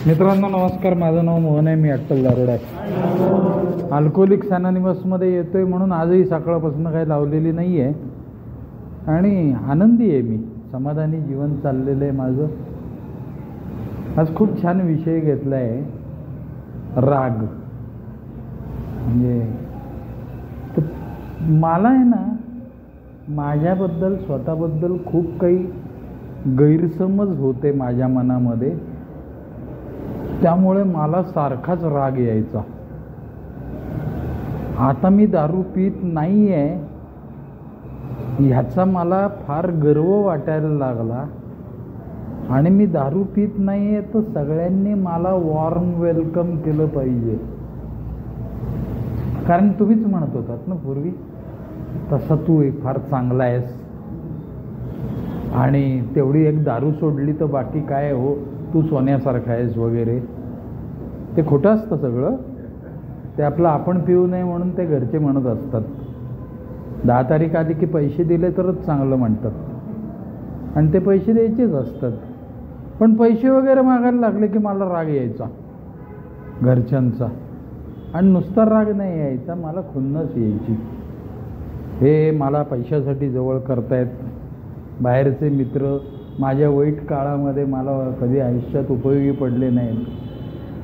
मित्रांनो नमस्कार, माझं नाव मोहन आहे. मी अट्टल दारोड आहे. अल्कोहोलिक्स अनॉनिमसमध्ये येतोय म्हणून आजही सकाळपासून काही लावलेली नाही आहे आणि आनंदी आहे. मी समाधानी जीवन चाललेलं आहे माझं. आज खूप छान विषय घेतला आहे, राग. म्हणजे मला आहे ना, माझ्याबद्दल स्वतःबद्दल खूप काही गैरसमज होते माझ्या मनामध्ये. त्यामुळे मला सारखाच राग यायचा. आता मी दारू पीत नाही आहे ह्याचा मला फार गर्व वाटायला लागला. आणि मी दारू पीत नाही आहे तर सगळ्यांनी मला वॉर्म वेलकम केलं पाहिजे. कारण तुम्हीच म्हणत होतात ना पूर्वी, तसा तू एक फार चांगला आहेस आणि तेवढी एक दारू सोडली तर बाकी काय हो, तू सोन्यासारखा आहेस वगैरे. ते खोटं असतं सगळं. ते आपलं आपण पिऊ नये म्हणून ते घरचे म्हणत असतात. 10 तारीख आली की पैसे दिले तरच चांगलं म्हणतात आणि ते पैसे द्यायचेच असतात. पण पैसे वगैरे मागायला लागले की मला राग यायचा घरच्यांचा. आणि नुसता राग नाही यायचा, मला खुन्नस यायची. हे मला पैशासाठी जवळ करतायत. बाहेरचे मित्र माझ्या वाईट काळामध्ये मला कधी आयुष्यात उपयोगी पडले नाहीत.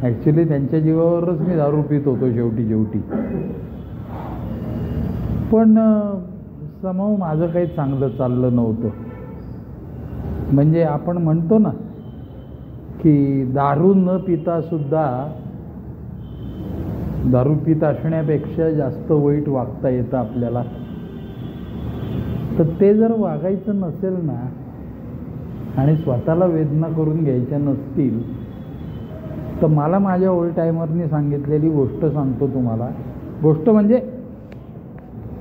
ॲक्च्युली त्यांच्या जीवावरच मी दारू पित होतो शेवटी. पण समोर माझं काही चांगलं चाललं नव्हतं. म्हणजे आपण म्हणतो ना की दारू न पिता सुद्धा दारू पित असण्यापेक्षा जास्त वाईट वागता येतं आपल्याला. तर ते जर वागायचं नसेल ना आणि स्वतःला वेदना करून घ्यायच्या नसतील तर मला माझ्या ओल्ड टायमरनी सांगितलेली गोष्ट सांगतो तुम्हाला. गोष्ट म्हणजे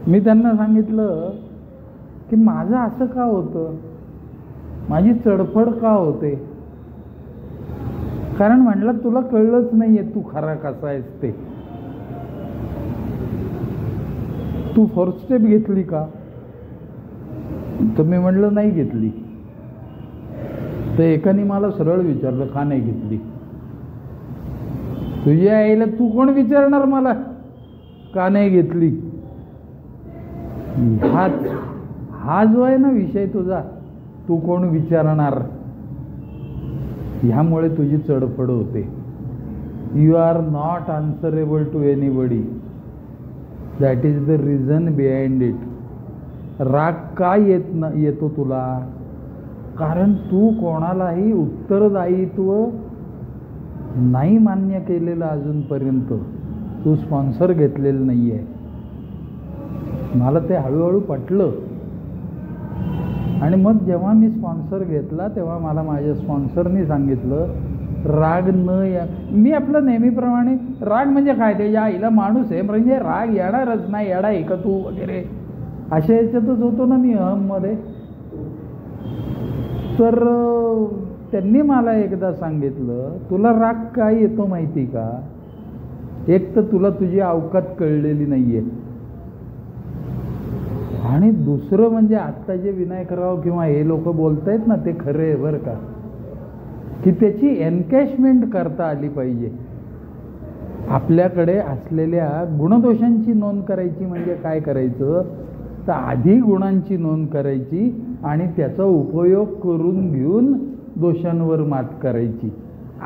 मी त्यांना सांगितलं की माझं असं का होतं, माझी चडफड का होते. कारण म्हणलं तुला कळलंच नाही आहे तू खरा कसा आहेस ते. तू फर्स्ट स्टेप घेतली का? तर मी म्हणलं नाही घेतली. तर एकाने मला सरळ विचारलं, का नाही घेतली? तुझ्या आईला तू कोण विचारणार मला का नाही घेतली? हा जो आहे ना विषय तुझा, तू कोण विचारणार, ह्यामुळे तुझी चढफड होते. You are not answerable to anybody. That is the reason behind it. राग का येतो तुला? कारण तू कोणालाही उत्तरदायित्व नाही मान्य केलेलं अजूनपर्यंत. तू स्पॉन्सर घेतलेलं नाही आहे. मला ते हळूहळू पटलं. आणि मग जेव्हा मी स्पॉन्सर घेतला तेव्हा मला माझ्या स्पॉन्सरनी सांगितलं, राग न या. मी आपलं नेहमीप्रमाणे राग म्हणजे काय, त्याच्या आईला माणूस आहे म्हणजे राग येणारच नाही, येडा आहे का तू वगैरे अशा याच्यातच होतो ना मी अहममध्ये. तर त्यांनी मला एकदा सांगितलं, तुला राग काय येतो माहिती का? एक तर तुला तुझी अवकात कळलेली नाही आहे आणि दुसरं म्हणजे आत्ता जे विनायकराव किंवा हे लोक बोलत आहेत ना ते खरं आहे बरं का, की त्याची एनकॅशमेंट करता आली पाहिजे. आपल्याकडे असलेल्या गुणदोषांची नोंद करायची. म्हणजे काय करायचं तर आधी गुणांची नोंद करायची आणि त्याचा उपयोग करून घेऊन दोषांवर मात करायची.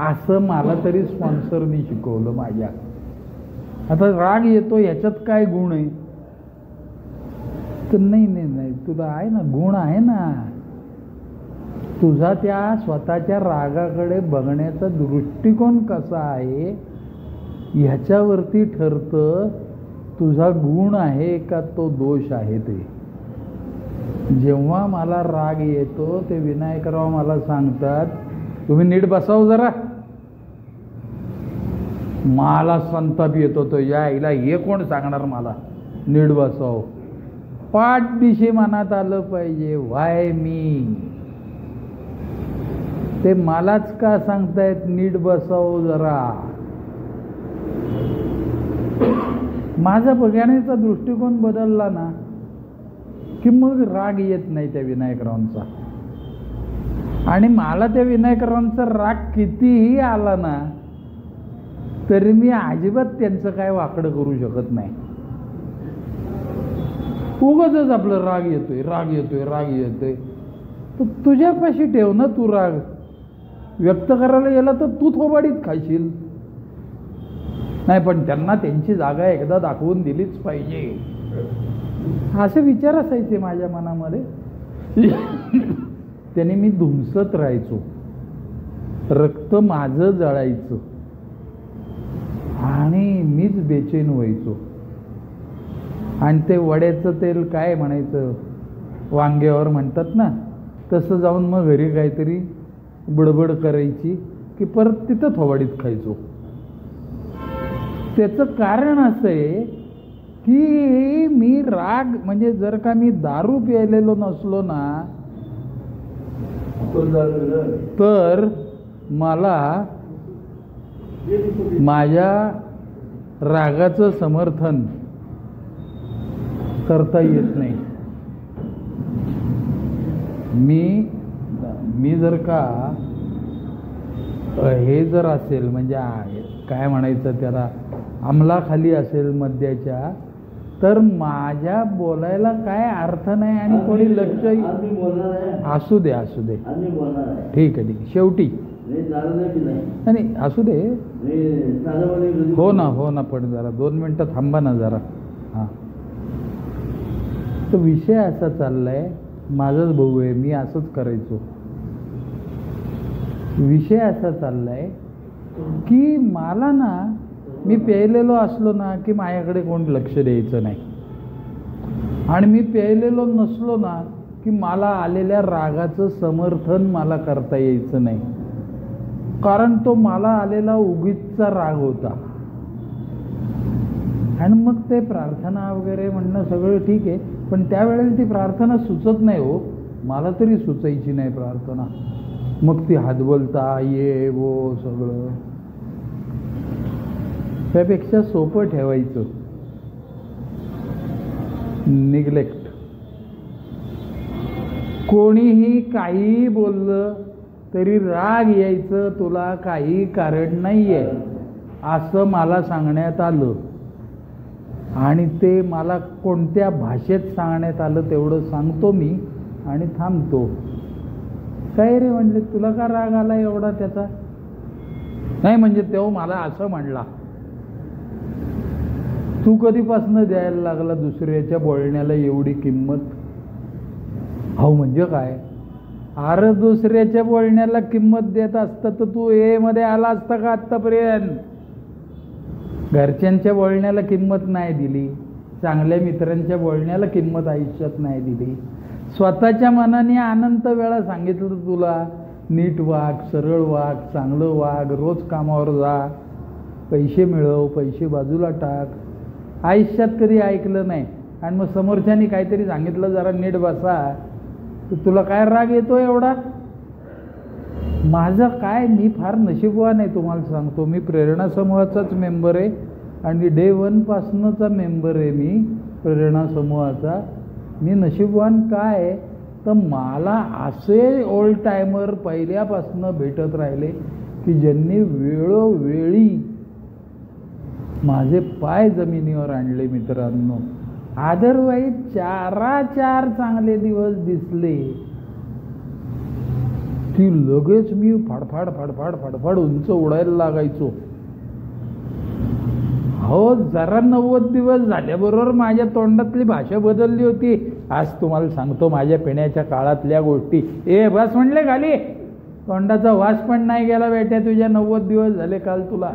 असं मला तरी स्पॉन्सरनी शिकवलं माझ्या. आता राग येतो ह्याच्यात काय गुण आहे? तर नाही तुला आहे ना, गुण आहे ना. तुझा त्या स्वतःच्या रागाकडे बघण्याचा दृष्टिकोन कसा आहे ह्याच्यावरती ठरतं तुझा गुण आहे का तो दोष आहे ते. जेव्हा मला राग येतो ते विनायकराव मला सांगतात, तुम्ही नीट बसाव जरा. मला संताप येतो तो, या आईला हे कोण सांगणार मला नीट बसाव. पाठदिशी मनात आलं पाहिजे, व्हाय मी. ते मलाच का सांगतायत नीट बसाव जरा. माझा बघण्याचा दृष्टिकोन बदलला ना की मग राग येत नाही त्या विनायकरावांचा. आणि मला त्या विनायकरावांचा राग कितीही आला ना तरी मी अजिबात त्यांचं काय वाकडं करू शकत नाही. उगाचच आपलं राग येतोय राग येतोय राग येतोय. तर तुझ्यापाशी ठेव ना तू राग. व्यक्त करायला गेला तर तू थोबाडीत खाशील. नाही पण त्यांना त्यांची जागा एकदा दाखवून दिलीच पाहिजे असे विचार असायचे माझ्या मनामध्ये. त्याने मी धुमसत राहायचो, रक्त माझं जळायचं आणि मीच बेचैन व्हायचो. आणि ते वड्याचं तेल काय म्हणायचं वांग्यावर म्हणतात ना तसं जाऊन मग घरी काहीतरी बडबड करायची की परत तिथं थोबाडीत खायचो. त्याचं कारण असं आहे की मी राग म्हणजे जर का मी दारू प्यायलेलो नसलो ना तर मला माझ्या रागाचं समर्थन करता येत नाही. मी जर का हे जर असेल म्हणजे काय म्हणायचं त्याला अंमलाखाली असेल मद्याच्या तर माझ्या बोलायला काय अर्थ नाही आणि कोणी लक्ष असू दे असू दे ठीक आहे शेवटी नाही असू दे हो ना पण जरा 2 मिनिटं थांबा ना जरा. हां तर विषय असा चाललाय माझाच भाऊ आहे मी असंच करायचो. विषय असा चाललाय की मला ना मी प्यायलेलो असलो ना की माझ्याकडे कोण लक्ष द्यायचं नाही आणि मी प्यायलेलो नसलो ना की मला आलेल्या रागाचं समर्थन मला करता यायचं नाही कारण तो मला आलेला उगीचचा राग होता. आणि मग ते प्रार्थना वगैरे म्हणणं सगळं ठीक आहे पण त्यावेळेला ती प्रार्थना सुचत नाही हो. मला तरी सुचायची नाही प्रार्थना. मग ती हातबलता ये वो सगळं त्यापेक्षा सोपं ठेवायचं निग्लेक्ट. कोणीही काहीही बोललं तरी राग यायचं तुला काही कारण नाहीये असं मला सांगण्यात आलं आणि ते मला कोणत्या भाषेत सांगण्यात आलं तेवढं सांगतो मी आणि थांबतो. काय रे म्हणले तुला का राग आला एवढा त्याचा? नाही म्हणजे तेव्हा मला असं म्हणला. तू कधीपासून द्यायला लागला दुसऱ्याच्या बोलण्याला एवढी किंमत? हो म्हणजे काय? अरे दुसऱ्याच्या बोलण्याला किंमत देत असता तर तू ए मध्ये आला असता का आत्तापर्यंत? घरच्यांच्या बोलण्याला किंमत नाही दिली, चांगल्या मित्रांच्या बोलण्याला किंमत आयुष्यात नाही दिली. स्वतःच्या मनाने अनंत वेळा सांगितलं तुला नीट वाग, सरळ वाग, चांगलं वाग, रोज कामावर जा, पैसे मिळव, पैसे बाजूला टाक. आयुष्यात कधी ऐकलं नाही आणि मग समोरच्यानी काहीतरी सांगितलं जरा नीट बसा तर तुला काय राग येतो एवढा? माझं काय मी फार नशीबवान आहे तुम्हाला सांगतो. मी प्रेरणा समूहाचाच मेंबर आहे आणि डे 1 पासूनचा मेंबर आहे मी प्रेरणा समूहाचा. मी नशीबवान काय तर मला असे ओल्ड टायमर पहिल्यापासून भेटत राहिले की ज्यांनी वेळोवेळी माझे पाय जमिनीवर आणले मित्रांनो. अदरवाईज 4 चांगले दिवस दिसले की लगेच मी फाडफाड फाडफाड फाडफाड उंच उडायला लागायचो. हो जरा 90 दिवस झाल्याबरोबर माझ्या तोंडातली भाषा बदलली होती. आज तुम्हाला सांगतो माझ्या पिण्याच्या काळातल्या गोष्टी. ए बस म्हणले खाली, तोंडाचा वास पण नाही गेला बेट्या तुझ्या 90 दिवस झाले काल तुला.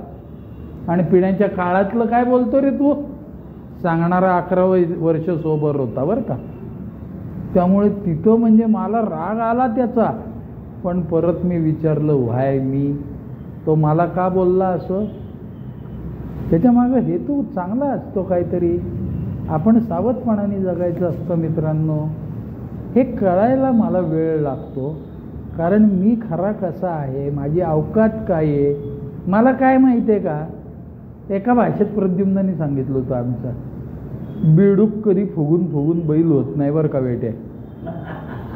आणि पिण्याच्या काळातलं काय बोलतो रे तू? सांगणारा 11 वर्ष सोबर होता बरं का. त्यामुळे तिथं म्हणजे मला राग आला त्याचा. पण परत मी विचारलं व्हाय मी तो मला का बोलला असं? त्याच्या मागं हेतू चांगला असतो काहीतरी. आपण सावधपणाने जगायचं असतं मित्रांनो. हे कळायला मला वेळ लागतो कारण मी खरा कसा आहे, माझी अवकात काय आहे मला काय माहिती आहे का? एका भाषेत प्रद्युम्नाने सांगितलं होतं आमचा, बेडूक कधी फुगून फुगून बैल होत नाही बरं का बेटे.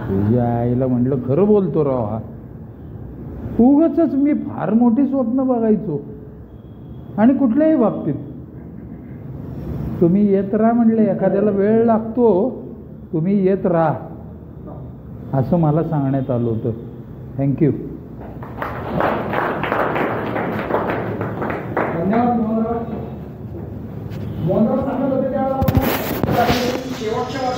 तुझ्या आईला म्हटलं खरं बोलतो राव हा. उगाचच मी फार मोठी स्वप्न बघायचो आणि कुठल्याही बाबतीत. तुम्ही येत राहा म्हणले, एखाद्याला वेळ लागतो, तुम्ही येत राहा असं मला सांगण्यात आलं होतं. थँक्यू. धन्यवाद मोहनराव. मोहनराव सांगत होते त्यावेळेला शेवटच्या